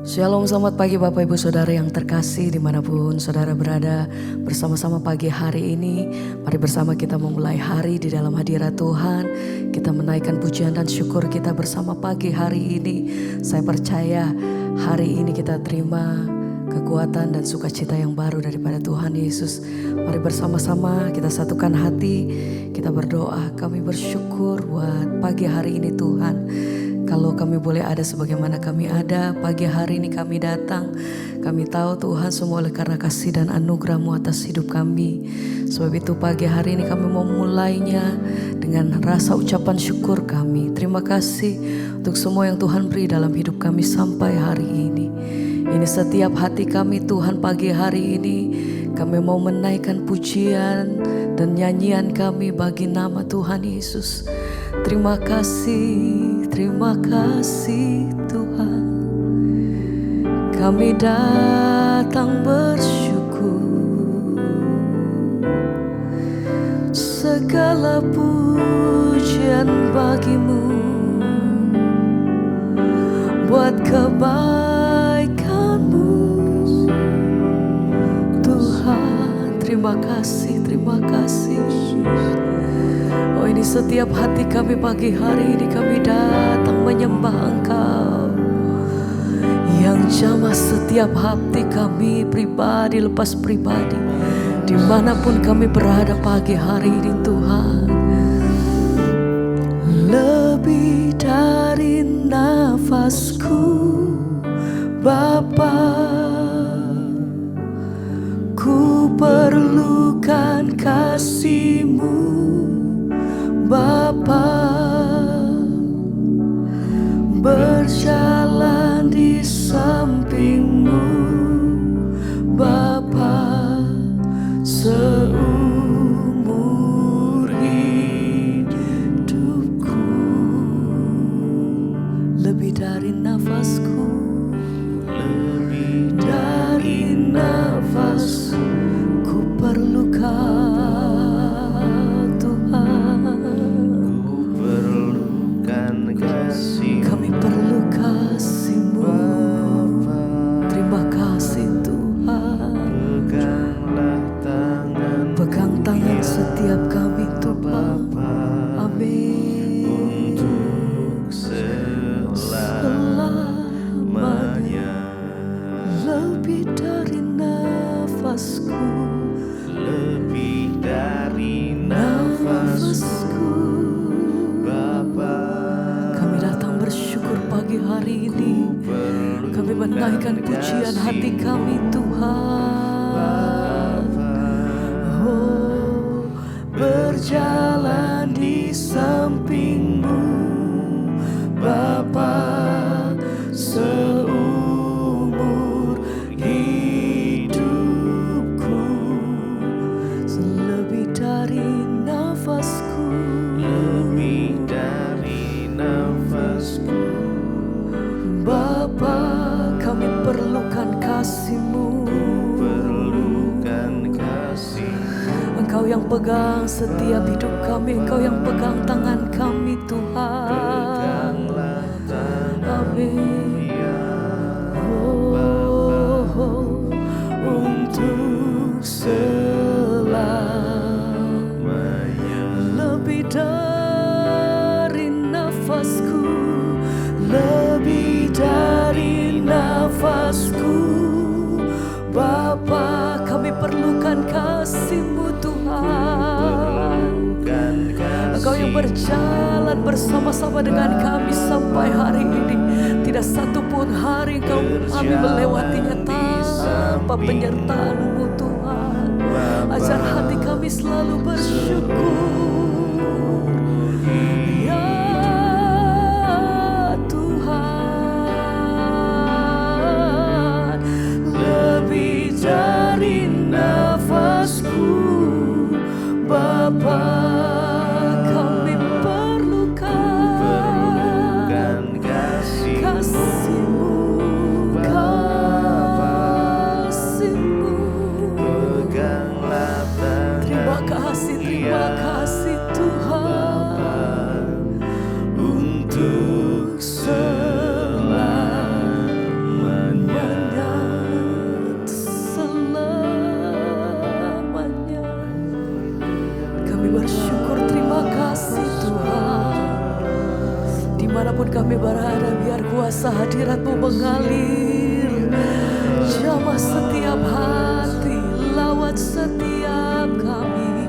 Shalom, selamat pagi Bapak Ibu Saudara yang terkasih dimanapun saudara berada. Bersama-sama pagi hari ini, mari bersama kita memulai hari di dalam hadirat Tuhan. Kita menaikkan pujian dan syukur kita bersama pagi hari ini. Saya percaya hari ini kita terima kekuatan dan sukacita yang baru daripada Tuhan Yesus. Mari bersama-sama kita satukan hati, kita berdoa. Kami bersyukur buat pagi hari ini Tuhan. Kalau kami boleh ada sebagaimana kami ada, pagi hari ini kami datang. Kami tahu Tuhan semua oleh karena kasih dan anugerah-Mu atas hidup kami. Sebab itu pagi hari ini kami mau mulainya dengan rasa ucapan syukur kami. Terima kasih untuk semua yang Tuhan beri dalam hidup kami sampai hari ini. Ini setiap hati kami Tuhan pagi hari ini. Kami mau menaikkan pujian dan nyanyian kami bagi nama Tuhan Yesus. Terima kasih Tuhan. Kami datang bersyukur. Segala pujian bagi-Mu, buat kebaikan-Mu Tuhan. Terima kasih, terima kasih. Oh, ini setiap hati kami pagi hari ini kami datang menyembah Engkau yang jamah setiap hati kami pribadi lepas pribadi, dimanapun kami berada pagi hari ini Tuhan. Lebih dari nafasku Bapa, ku perlukan kasih-Mu Bapa, berjalan di samping-Mu Bapa, seumur hidupku. Lebih dari nafasku, lebih dari nafas ku perlukan kasih. Kami perlu kasih-Mu. Terima kasih Tuhan. Pegang tangan setiap kami Tuhan. Amin. Untuk selamanya. Lebih dari nafasku, lebih dari nafasku Bapa. Bersyukur pagi hari ini kami menaikkan pujian hati kami Tuhan. Oh, berjalan di samping-Mu Bapa, seumur hidupku. Lebih dari nafasku, lebih dari nafasku Bapa, kami perlukan kasih-Mu. Perlukan kasih. Engkau yang pegang setiap hidup kami, Engkau yang pegang tangan kami Tuhan. Amin. Oh, untuk selamanya. Lebih dari nafasku, lebih dari nafasku Bapa, kami perlukan kasih-Mu Tuhan. Engkau yang berjalan bersama-sama dengan kami sampai hari ini. Tidak satu pun hari kami melewatinya tanpa penyertaan-Mu Tuhan. Ajar hati kami selalu bersyukur. Dari nafasku Bapa, kami perlukan kasih-Mu, kasih-Mu. Terima kasih dimanapun kami berada, biar kuasa hadirat-Mu mengalir, jamah setiap hati, lawat setiap kami.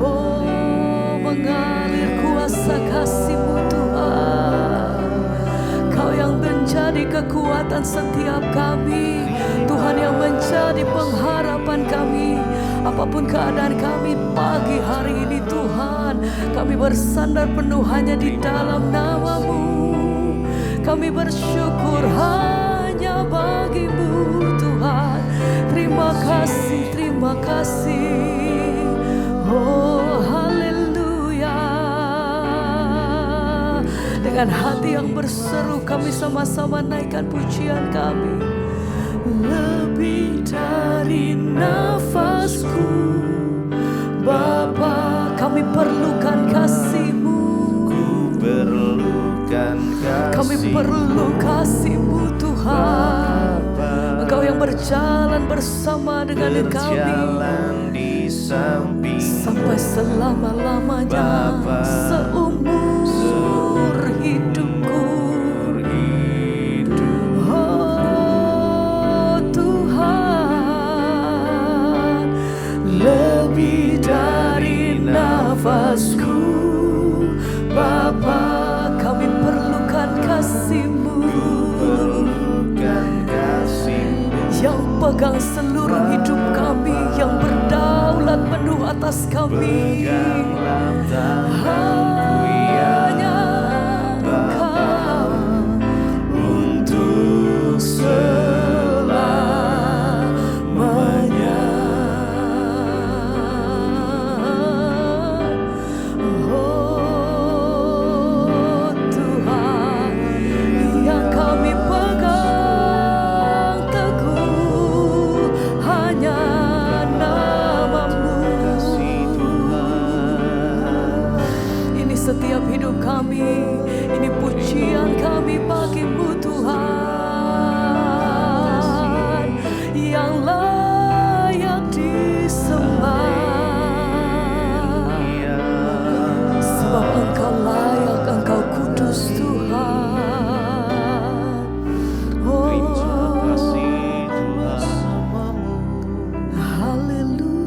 Oh, mengalir kuasa kasih-Mu Tuhan. Kau yang menjadi kekuatan setiap kami, Tuhan yang menjadi pengharapan kami. Apapun keadaan kami pagi hari ini Tuhan, kami bersandar penuh hanya di dalam nama-Mu. Kami bersyukur hanya bagi-Mu Tuhan. Terima kasih, terima kasih. Oh haleluya. Dengan hati yang berseru kami sama-sama naikkan pujian kami. Lebih dari nafasku, Bapa, kami perlukan kasih-Mu. Ku perlukan kasih. Kami perlu kasih-Mu Tuhan. Engkau yang berjalan bersama dengan kami, berjalan di samping sampai selama-lamanya, seumur hidupku. Lebih dari nafasku, Bapa, kami perlukan kasih-Mu. perlukan kasih-Mu Yang pegang seluruh hidup kami, yang berdaulat penuh atas kami. peganglah tanganku Hanya Engkau untuk selamanya. Oh Tuhan, yang kami pegang teguh hanya nama-Mu. Ini setiap hidup kami, ini pujian kami bagi-Mu Tuhan, yang layak disembah. Sebab Engkau layak, Engkau kudus Tuhan. Oh, haleluya.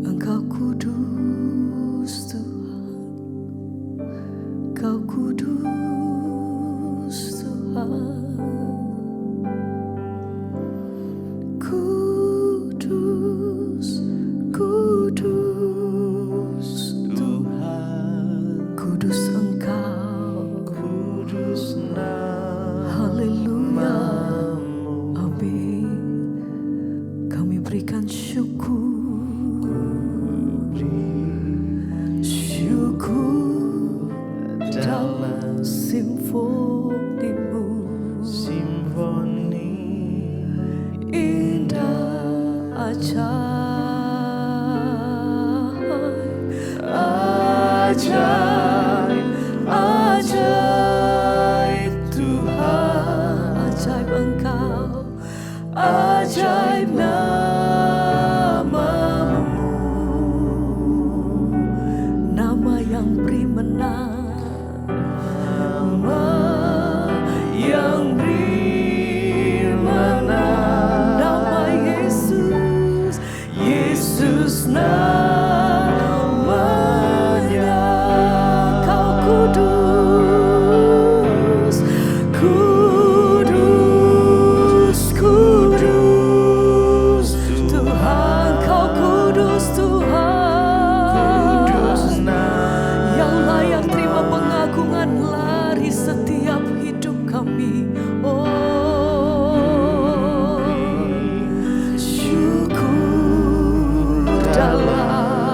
Engkau kudus Tuhan, Engkau kudus Tuhan. Kudus, kudus Tuhan, kudus Engkau. kudus Haleluya, nama-Mu. amin. Kami berikan syukur, syukur dalam simfoni-Mu. Simfoni Indah ajaib, ajaib Tuhan. Ajaib Engkau, ajaib nama-Mu. Nama yang beri menang, nama yang beri menang. Nama Yesus, Yesus namanya. Kau kudus, kudus, kudus Tuhan. Kau kudus Tuhan, yang layak terima pengagungan lari setiap hidup kami. Oh, syukur dalam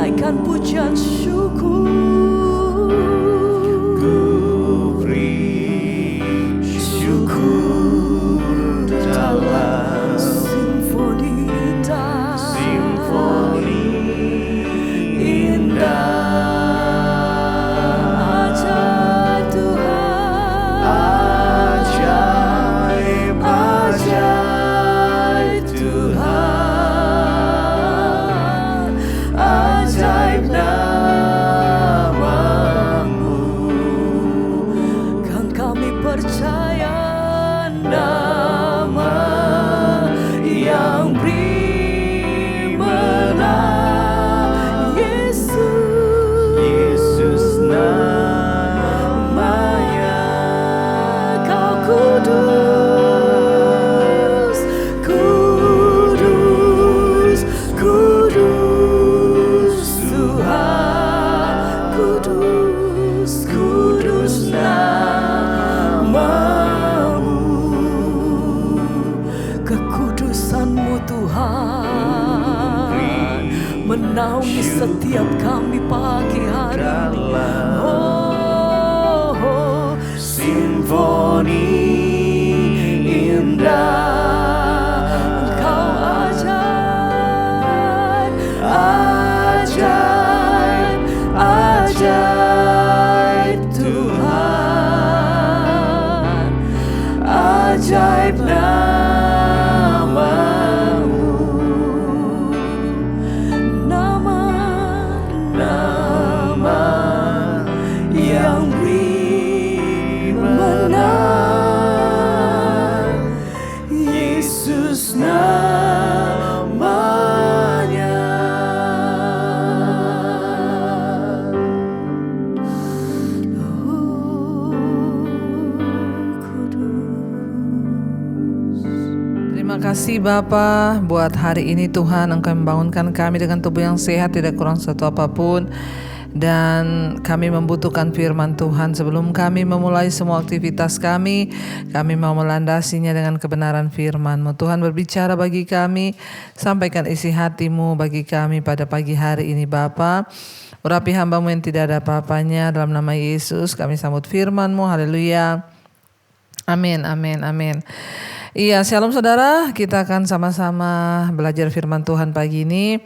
naikkan pujian syukur. Ku beri syukur dalam Simfoni indah, simfoni indah. ajaib Tuhan, Ajaib, ajaib Tuhan, ajaib namamu. kan kami percaya nama yang beri menang, Yesus namanya. Kau kudus, kudus, kudus Tuhan, kudus, kudus namamu. Kekudusan-Mu Tuhan menaungi setiap kami pagi hari ini. Oh, Simfoni indah, Engkau ajaib, ajaib, ajaib Tuhan, ajaib namamu. nama yang beri menang, Yesus namanya. Terima kasih Bapa buat hari ini Tuhan, Engkau membangunkan kami dengan tubuh yang sehat, tidak kurang satu apapun. Dan kami membutuhkan firman Tuhan. Sebelum kami memulai semua aktivitas kami mau melandasinya dengan kebenaran firman-Mu. Tuhan berbicara bagi kami, sampaikan isi hati-Mu bagi kami pada pagi hari ini Bapa. Urapi hamba-Mu yang tidak ada apa-apanya, dalam nama Yesus kami sambut firman-Mu. Haleluya. Amin, amin, amin. Iya, shalom saudara, kita akan sama-sama belajar firman Tuhan pagi ini.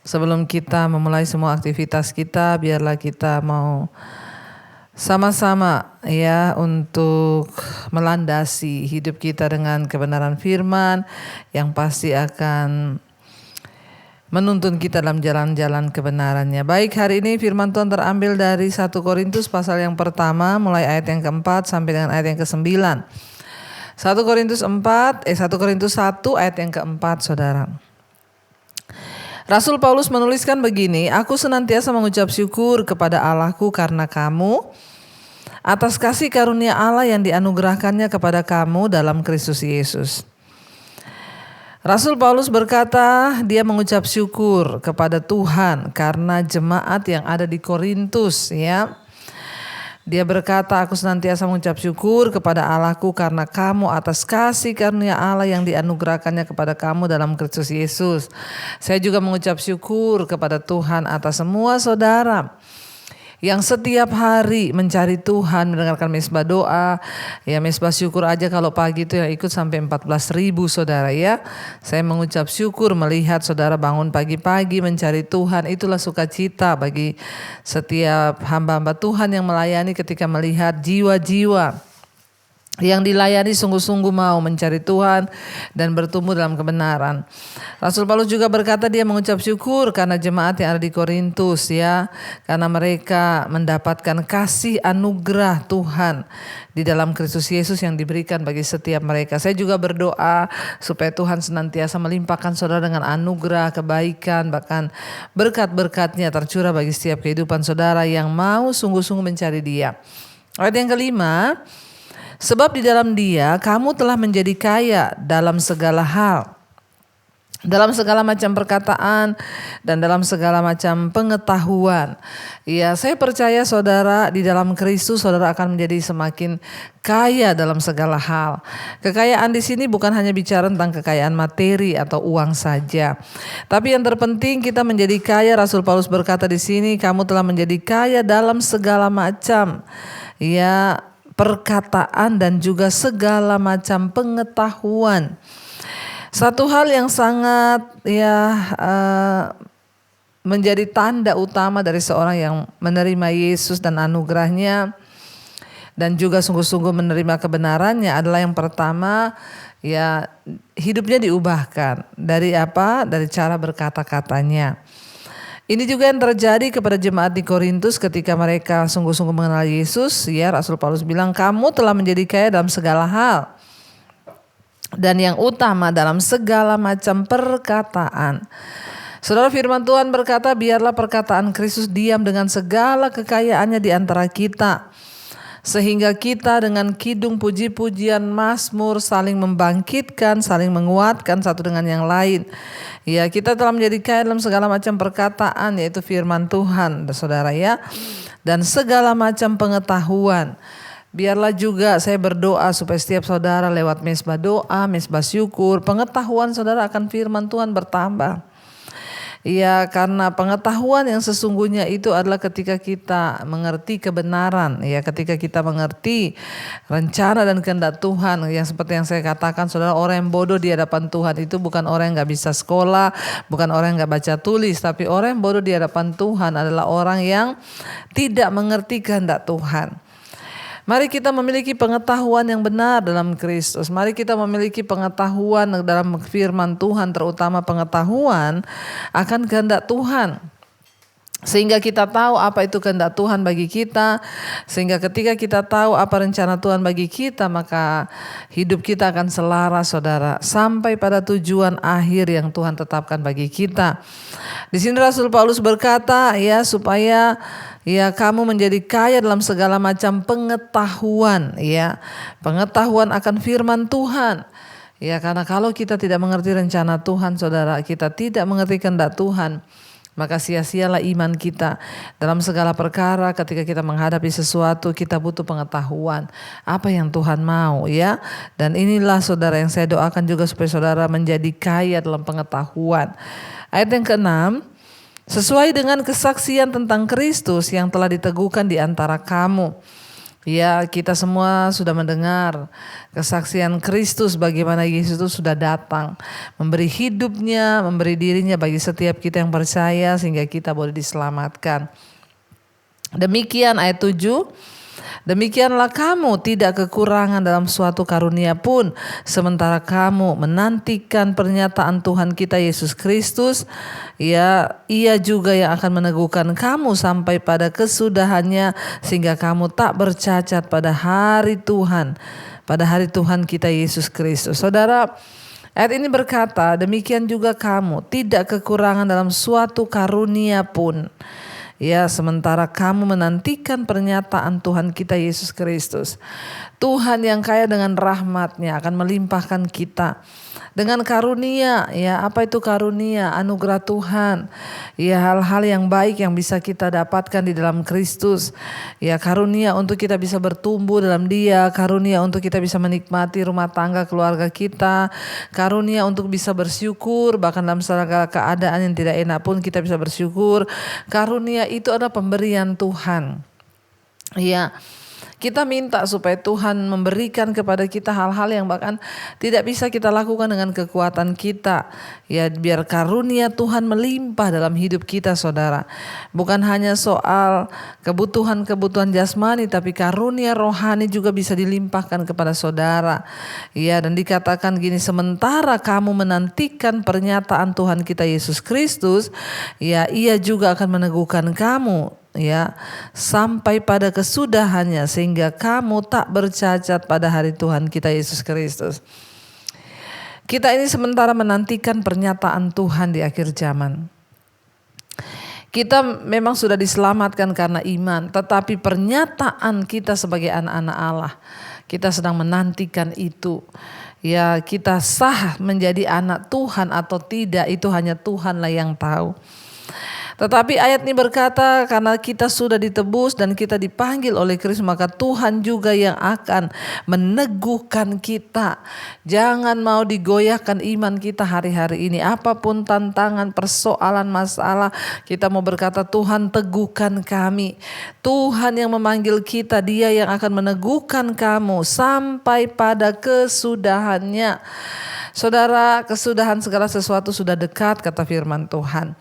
Sebelum kita memulai semua aktivitas kita, biarlah kita mau sama-sama ya untuk melandasi hidup kita dengan kebenaran firman yang pasti akan menuntun kita dalam jalan-jalan kebenarannya. Baik, hari ini firman Tuhan terambil dari 1 Korintus pasal yang pertama, mulai ayat yang keempat sampai dengan ayat yang ke-9. 1 Korintus 1 ayat yang keempat, saudara. Rasul Paulus menuliskan begini, aku senantiasa mengucap syukur kepada Allahku karena kamu, atas kasih karunia Allah yang dianugerahkannya kepada kamu dalam Kristus Yesus. Rasul Paulus berkata, dia mengucap syukur kepada Tuhan karena jemaat yang ada di Korintus, ya. Dia berkata, aku senantiasa mengucap syukur kepada Allahku karena kamu atas kasih karunia Allah yang dianugerahkannya kepada kamu dalam Kristus Yesus. Saya juga mengucap syukur kepada Tuhan atas semua saudara yang setiap hari mencari Tuhan, mendengarkan mesbah doa. Ya, mesbah syukur aja kalau pagi itu yang ikut sampai 14.000 saudara ya. Saya mengucap syukur melihat saudara bangun pagi-pagi mencari Tuhan. Itulah sukacita bagi setiap hamba-hamba Tuhan yang melayani ketika melihat jiwa-jiwa yang dilayani sungguh-sungguh mau mencari Tuhan dan bertumbuh dalam kebenaran. Rasul Paulus juga berkata dia mengucap syukur karena jemaat yang ada di Korintus ya, karena mereka mendapatkan kasih anugerah Tuhan di dalam Kristus Yesus yang diberikan bagi setiap mereka. Saya juga berdoa supaya Tuhan senantiasa melimpahkan saudara dengan anugerah, kebaikan, bahkan berkat-berkatnya tercurah bagi setiap kehidupan saudara yang mau sungguh-sungguh mencari Dia. Ayat yang kelima, sebab di dalam Dia kamu telah menjadi kaya dalam segala hal. dalam segala macam perkataan dan dalam segala macam pengetahuan. Ya, saya percaya saudara di dalam Kristus saudara akan menjadi semakin kaya dalam segala hal. Kekayaan di sini bukan hanya bicara tentang kekayaan materi atau uang saja. Tapi yang terpenting kita menjadi kaya. Rasul Paulus berkata di sini, kamu telah menjadi kaya dalam segala macam ya perkataan dan juga segala macam pengetahuan. Satu hal yang sangat menjadi tanda utama dari seorang yang menerima Yesus dan anugerahnya dan juga sungguh-sungguh menerima kebenarannya adalah yang pertama ya hidupnya diubahkan. Dari apa? Dari cara berkata-katanya. Ini juga yang terjadi kepada jemaat di Korintus ketika mereka sungguh-sungguh mengenal Yesus. Ya, Rasul Paulus bilang kamu telah menjadi kaya dalam segala hal. Dan yang utama dalam segala macam perkataan. Saudara, firman Tuhan berkata, biarlah perkataan Kristus diam dengan segala kekayaannya di antara kita. Sehingga kita dengan kidung puji-pujian mazmur saling membangkitkan, saling menguatkan satu dengan yang lain. Ya, kita telah menjadi kaya dalam segala macam perkataan, yaitu firman Tuhan, saudara ya. Dan segala macam pengetahuan. Biarlah juga saya berdoa supaya setiap saudara lewat mesbah doa, mesbah syukur, pengetahuan saudara akan firman Tuhan bertambah. Ya, karena pengetahuan yang sesungguhnya itu adalah ketika kita mengerti kebenaran, ya, ketika kita mengerti rencana dan kehendak Tuhan. Yang seperti yang saya katakan, saudara, orang yang bodoh di hadapan Tuhan itu bukan orang yang gak bisa sekolah, bukan orang yang gak baca tulis, tapi orang yang bodoh di hadapan Tuhan adalah orang yang tidak mengerti kehendak Tuhan. Mari kita memiliki pengetahuan yang benar dalam Kristus. Mari kita memiliki pengetahuan dalam firman Tuhan, terutama pengetahuan akan kehendak Tuhan. Sehingga kita tahu apa itu kehendak Tuhan bagi kita. Sehingga ketika kita tahu apa rencana Tuhan bagi kita, maka hidup kita akan selaras, saudara, sampai pada tujuan akhir yang Tuhan tetapkan bagi kita. Di sini Rasul Paulus berkata, ya, supaya ya kamu menjadi kaya dalam segala macam pengetahuan, ya, pengetahuan akan firman Tuhan. Ya, karena kalau kita tidak mengerti rencana Tuhan, saudara, kita tidak mengerti kehendak Tuhan, maka sia-sialah iman kita dalam segala perkara. Ketika kita menghadapi sesuatu, kita butuh pengetahuan apa yang Tuhan mau, ya. Dan inilah saudara yang saya doakan juga supaya saudara menjadi kaya dalam pengetahuan. Ayat yang ke-6, sesuai dengan kesaksian tentang Kristus yang telah diteguhkan di antara kamu. Ya, kita semua sudah mendengar kesaksian Kristus, bagaimana Yesus itu sudah datang memberi hidupnya, memberi dirinya bagi setiap kita yang percaya sehingga kita boleh diselamatkan. Demikian ayat 7. Demikianlah kamu tidak kekurangan dalam suatu karunia pun, sementara kamu menantikan pernyataan Tuhan kita Yesus Kristus. Ya, Ia juga yang akan meneguhkan kamu sampai pada kesudahannya, sehingga kamu tak bercacat pada hari Tuhan kita Yesus Kristus. Saudara, ayat ini berkata, demikian juga kamu tidak kekurangan dalam suatu karunia pun. Ya, sementara kamu menantikan pernyataan Tuhan kita Yesus Kristus. Tuhan yang kaya dengan rahmat-Nya akan melimpahkan kita dengan karunia. Ya, apa itu karunia? Anugerah Tuhan. Ya, hal-hal yang baik yang bisa kita dapatkan di dalam Kristus. Ya, karunia untuk kita bisa bertumbuh dalam Dia, karunia untuk kita bisa menikmati rumah tangga keluarga kita, karunia untuk bisa bersyukur bahkan dalam segala keadaan yang tidak enak pun kita bisa bersyukur. Karunia itu adalah pemberian Tuhan. Ya, kita minta supaya Tuhan memberikan kepada kita hal-hal yang bahkan tidak bisa kita lakukan dengan kekuatan kita. Ya, biar karunia Tuhan melimpah dalam hidup kita, saudara. Bukan hanya soal kebutuhan-kebutuhan jasmani, tapi karunia rohani juga bisa dilimpahkan kepada saudara. Ya, dan dikatakan gini, sementara kamu menantikan pernyataan Tuhan kita Yesus Kristus, ya, Ia juga akan meneguhkan kamu, ya, sampai pada kesudahannya, sehingga kamu tak bercacat pada hari Tuhan kita Yesus Kristus. Kita ini sementara menantikan pernyataan Tuhan di akhir zaman. Kita memang sudah diselamatkan karena iman, tetapi pernyataan kita sebagai anak-anak Allah, kita sedang menantikan itu. ya kita sah menjadi anak Tuhan atau tidak, itu hanya Tuhanlah yang tahu. Tetapi ayat ini berkata karena kita sudah ditebus dan kita dipanggil oleh Kristus, maka Tuhan juga yang akan meneguhkan kita. Jangan mau digoyahkan iman kita hari-hari ini. Apapun tantangan, persoalan, masalah, kita mau berkata Tuhan teguhkan kami. Tuhan yang memanggil kita, Dia yang akan meneguhkan kamu sampai pada kesudahannya. Saudara, kesudahan segala sesuatu sudah dekat, kata firman Tuhan.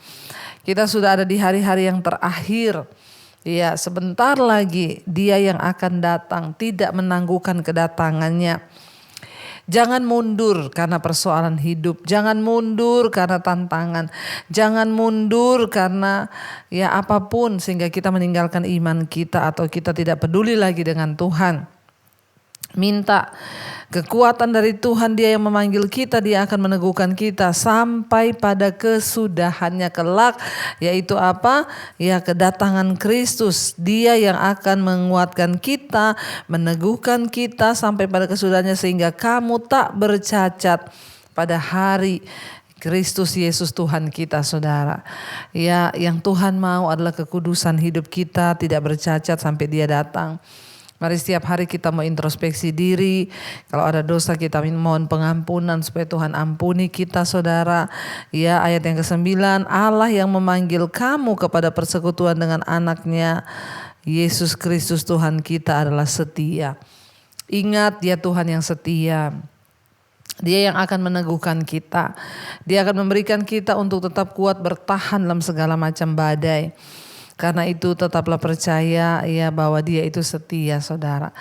Kita sudah ada di hari-hari yang terakhir. Ya, sebentar lagi Dia yang akan datang, tidak menangguhkan kedatangannya. Jangan mundur karena persoalan hidup, jangan mundur karena tantangan, jangan mundur karena ya apapun sehingga kita meninggalkan iman kita atau kita tidak peduli lagi dengan Tuhan. Minta kekuatan dari Tuhan, Dia yang memanggil kita, Dia akan meneguhkan kita sampai pada kesudahannya kelak, yaitu apa? Ya, kedatangan Kristus. Dia yang akan menguatkan kita, meneguhkan kita sampai pada kesudahannya sehingga kamu tak bercacat pada hari Kristus Yesus Tuhan kita, saudara. Ya, yang Tuhan mau adalah kekudusan hidup kita, tidak bercacat sampai Dia datang. Mari setiap hari kita mau introspeksi diri. Kalau ada dosa kita mohon pengampunan supaya Tuhan ampuni kita, saudara. Ya, ayat yang ke-9, Allah yang memanggil kamu kepada persekutuan dengan anaknya Yesus Kristus Tuhan kita adalah setia. Ingat, Dia Tuhan yang setia. Dia yang akan meneguhkan kita. Dia akan memberikan kita untuk tetap kuat bertahan dalam segala macam badai. Karena itu tetaplah percaya ya bahwa Dia itu setia, saudara.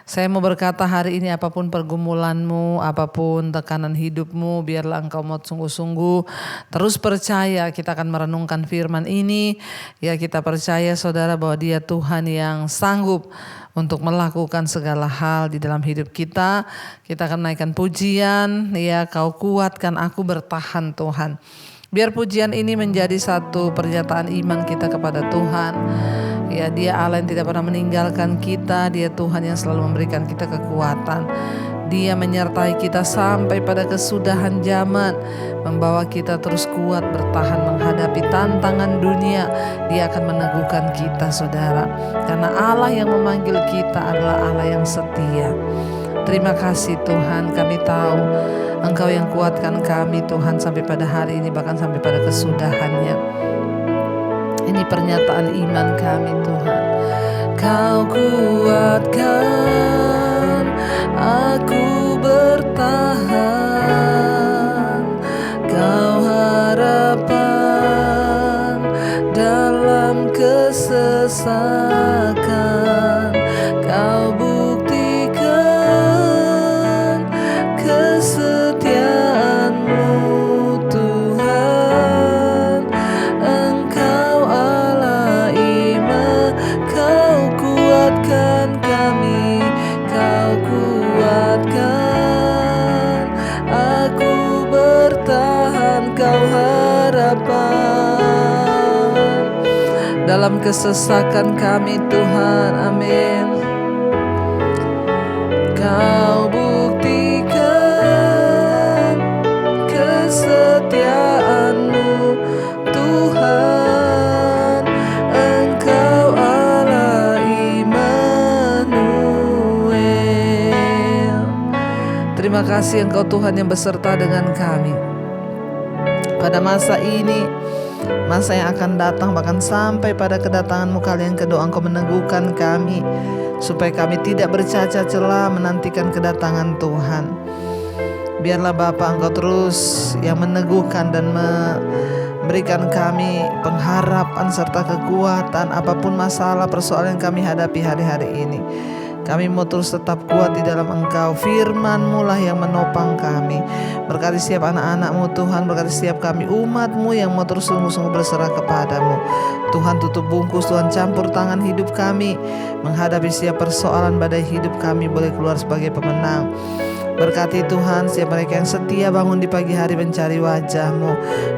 Saya mau berkata hari ini apapun pergumulanmu, apapun tekanan hidupmu, biarlah engkau mau sungguh-sungguh terus percaya. Kita akan merenungkan firman ini. Ya, kita percaya, saudara, bahwa Dia Tuhan yang sanggup untuk melakukan segala hal di dalam hidup kita. Kita akan naikkan pujian, ya, Kau kuatkan aku bertahan, Tuhan. Biar pujian ini menjadi satu pernyataan iman kita kepada Tuhan. Ya, Dia Allah yang tidak pernah meninggalkan kita. Dia Tuhan yang selalu memberikan kita kekuatan. Dia menyertai kita sampai pada kesudahan zaman, membawa kita terus kuat bertahan menghadapi tantangan dunia. Dia akan meneguhkan kita, saudara. Karena Allah yang memanggil kita adalah Allah yang setia. Terima kasih Tuhan, kami tahu Engkau yang kuatkan kami, Tuhan, sampai pada hari ini, bahkan sampai pada kesudahannya. Ini pernyataan iman kami, Tuhan. Kau kuatkan aku bertahan, Kau harapan dalam kesesakan, Kau buktikan kesetiaan-Mu, Tuhan. Engkau Allah iman, Kau kuatkan kami, Kau kuatkan aku bertahan, Kau harapan dalam kesesakan kami, Tuhan. Amin. Kau buktikan kesetiaan-Mu, Tuhan. Engkau Allah Immanuel. Terima kasih Engkau Tuhan yang beserta dengan kami pada masa ini, masa yang akan datang, bahkan sampai pada kedatangan-Mu kali yang kedua. Engkau meneguhkan kami supaya kami tidak bercacat celah menantikan kedatangan Tuhan. Biarlah Bapa, Engkau terus yang meneguhkan dan memberikan kami pengharapan serta kekuatan apapun masalah persoalan yang kami hadapi hari-hari ini. Kami mau terus tetap kuat di dalam Engkau. Firman-Mu lah yang menopang kami. Berkati setiap anak-anak-Mu Tuhan, berkati setiap kami umat-Mu yang mau terus sungguh-sungguh berserah kepadamu. Tuhan, tutup bungkus, Tuhan campur tangan hidup kami menghadapi setiap persoalan badai hidup kami, boleh keluar sebagai pemenang. Berkati Tuhan setiap mereka yang setia bangun di pagi hari mencari wajah-Mu.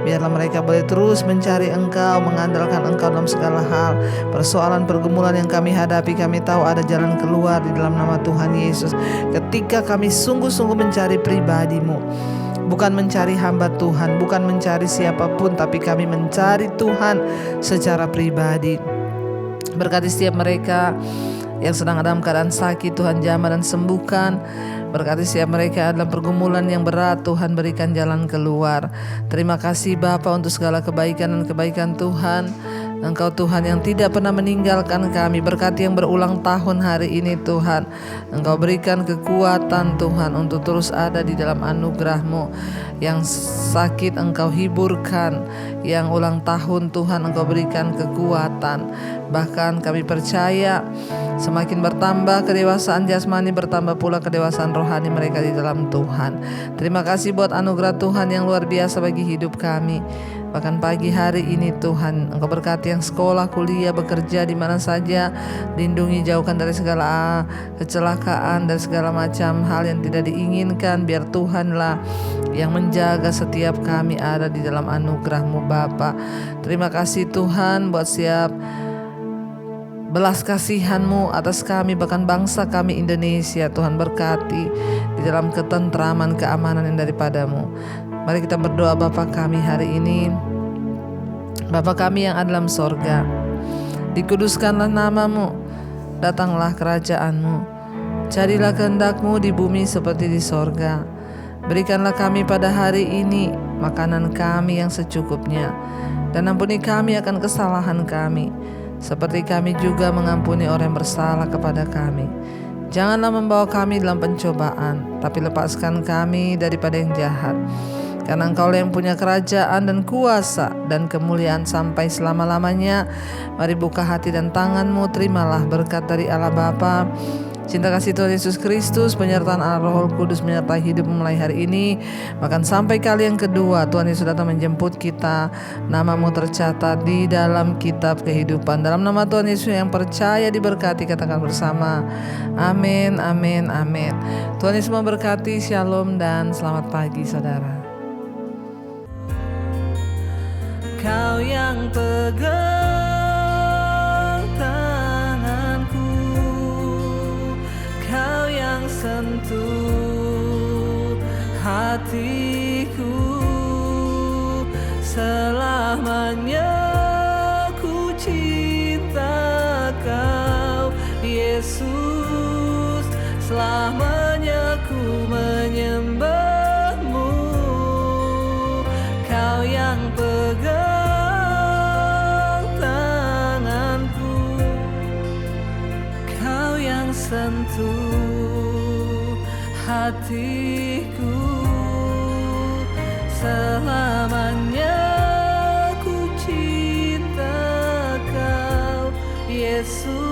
Biarlah mereka boleh terus mencari Engkau, mengandalkan Engkau dalam segala hal. Persoalan pergumulan yang kami hadapi, kami tahu ada jalan keluar di dalam nama Tuhan Yesus. Ketika kami sungguh-sungguh mencari pribadi-Mu, bukan mencari hamba Tuhan, bukan mencari siapapun, tapi kami mencari Tuhan secara pribadi. Berkati setiap mereka yang sedang dalam keadaan sakit, Tuhan jamah dan sembuhkan. Berkati setiap mereka dalam pergumulan yang berat, Tuhan berikan jalan keluar. Terima kasih Bapa untuk segala kebaikan dan kebaikan Tuhan. Engkau Tuhan yang tidak pernah meninggalkan kami. Berkati yang berulang tahun hari ini Tuhan, Engkau berikan kekuatan Tuhan untuk terus ada di dalam anugerah-Mu. Yang sakit Engkau hiburkan, yang ulang tahun Tuhan Engkau berikan kekuatan. Bahkan kami percaya semakin bertambah kedewasaan jasmani, bertambah pula kedewasaan rohani mereka di dalam Tuhan. Terima kasih buat anugerah Tuhan yang luar biasa bagi hidup kami. Bahkan pagi hari ini Tuhan, Engkau berkati yang sekolah, kuliah, bekerja di mana saja. Lindungi, jauhkan dari segala kecelakaan, dari segala macam hal yang tidak diinginkan. Biar Tuhanlah yang menjaga setiap kami ada di dalam anugerah-Mu Bapa. Terima kasih Tuhan buat setiap belas kasihan-Mu atas kami, bahkan bangsa kami Indonesia. Tuhan berkati di dalam ketentraman, keamanan yang daripada-Mu. Mari kita berdoa. Bapa kami hari ini, Bapa kami yang ada dalam sorga, dikuduskanlah nama-Mu, datanglah kerajaan-Mu, jadilah kehendak-Mu di bumi seperti di sorga. Berikanlah kami pada hari ini makanan kami yang secukupnya, dan ampuni kami akan kesalahan kami, seperti kami juga mengampuni orang yang bersalah kepada kami. Janganlah membawa kami dalam pencobaan, tapi lepaskan kami daripada yang jahat. Karena Engkau yang punya kerajaan dan kuasa dan kemuliaan sampai selama-lamanya. Mari buka hati dan tangan-Mu, terimalah berkat dari Allah Bapa, cinta kasih Tuhan Yesus Kristus, penyertaan Allah Roh Kudus menyertai hidup mulai hari ini, bahkan sampai kali yang kedua Tuhan Yesus datang menjemput kita. Nama-Mu tercatat di dalam kitab kehidupan. Dalam nama Tuhan Yesus yang percaya diberkati, katakan bersama, amin, amin, amin. Tuhan Yesus memberkati. Shalom dan selamat pagi saudara. Kau yang pegang tanganku, Kau yang sentuh hatiku, selamanya ku cinta Kau Yesus, selamanya ku menyembah-Mu. Kau yang pegang sentuh hatiku, selamanya ku cinta Kau Yesus.